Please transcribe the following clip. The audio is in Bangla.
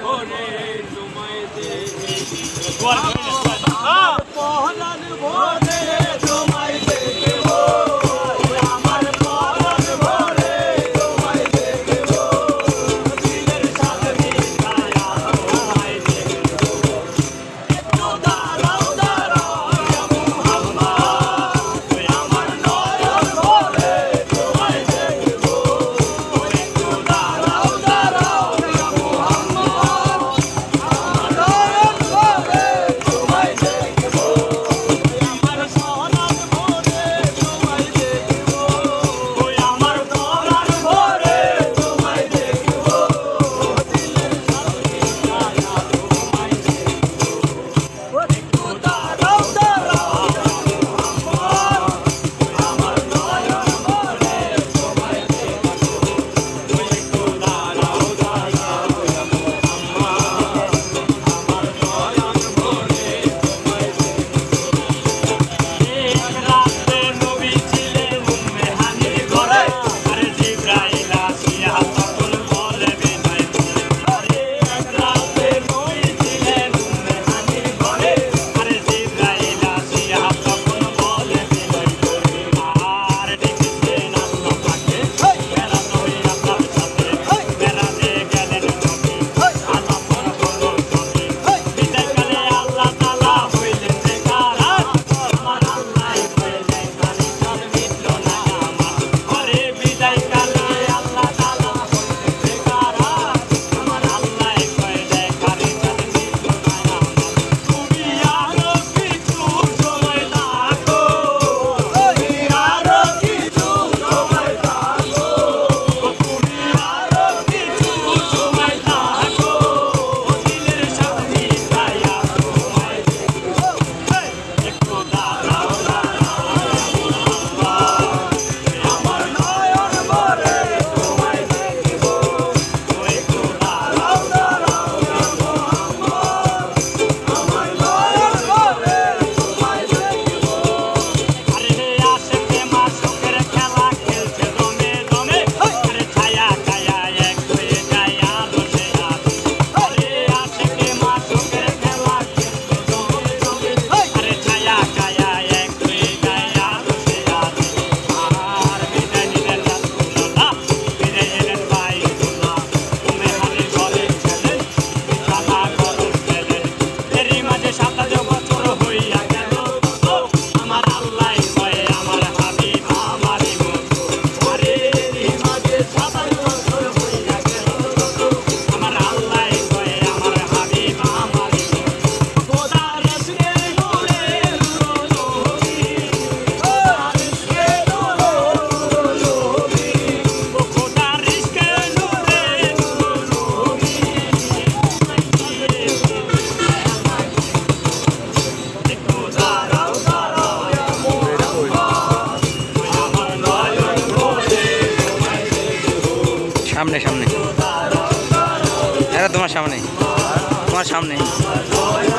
ভরে তোমায় দেখে পহলান ভরে তোমায় দেখব আমার পহলান ভরে তোমায় দেখব দিলের সাথে মিলায়া তোমায় দেখব একটু দাঁড়াও দাঁড়াও মুহাম্মদ তুই আমার নয়ন ভরে তোমায় দেখব একটু দাঁড়াও দাঁড়াও মুহাম্মদ আমার নয়ন ভরে তোমায় দেখব আমার সোনার ভরে তোমায় দেখব ওই আমার সোনার ভরে তোমায় দেখব দিলের সাথে মিলায়া তোমায় দেখব একটু দাঁড়াও দাঁড়াও মুহাম্মদ আমার নয়ন ভরে তোমায় দেখব একটু দাঁড়াও দাঁড়াও মুহাম্মদ আমার নয়ন ভরে তোমায় এক রাতে নবী ছিলেন উম্মে হানির ঘরে আরে জিবরাইল আসিয়া তখন বলে বিনয় করে এক রাতে নবী ছিলেন উম্মে হানির ঘরে আরে জিবরাইল আসিয়া তখন বলে বিনয় করে আর ডেকেছেন আল্লাহ পাকে বেড়া নই আপনার সাথে বেড়াতে গেলেন নবী আল্লাহ পর হলো নবী বিদায়কালে আল্লাহ তাআলা হইলেন বেকার আমার আল্লাহ হইলেন কালি চল মিটল না আমার আরে বিদায়কালে আল্লাহ তাআলা হইলেন বেকার আমার আল্লাহ হইলেন কালি চল মিটল না আমার তুমি আরো কিছু সময় থাকো তুমি আরো কিছু সময় থাকো তুমি আরো কিছু সময় থাকো দিলের সাথে মিলায়া তোমায় দেখব একটু দাঁড়াও দাঁড়াও আমার নয়ন ভরে তোমায় দেখব একটু দাঁড়াও দাঁড়াও আমার নয়ন ভরে তোমায় দেখব আরে আশেকে মাসুকের খেলা খেলছে দমে দমে আরে ছায়া ছায়া এক হয়ে যায় আলো সে আরে আশেকে মাসুকের খেলা খেলছে দমে দমে আরে ছায়া ছায়া এক হয়ে যায় আলো সে আর বিদায় নিলেন রাসূলুল্লাহ ফিরে এলেন বাইতুল্লাহ উম্মে হানির ঘরে ছিলেন বিছানা গরম পেলেন এরই মাঝে ২৭ বছর হইয়া গেল আমার আল্লাহ কয়ে আমার হাবিব আমারই মতো আরে এরই মাঝে ২৭ বছর হইয়া গেল আমার আল্লাহ কয়ে আমার হাবিব আমারই মতো খোদার ইশকে নূরে নবী খোদার ইশকে নূরে নবী খোদার ইশকে নূরে নবী একটু দাঁড়াও দাঁড়াও আমার নয়ন ভরে তোমায় দেখব সামনে সামনে এরা তোমার সামনে আমার নয়ন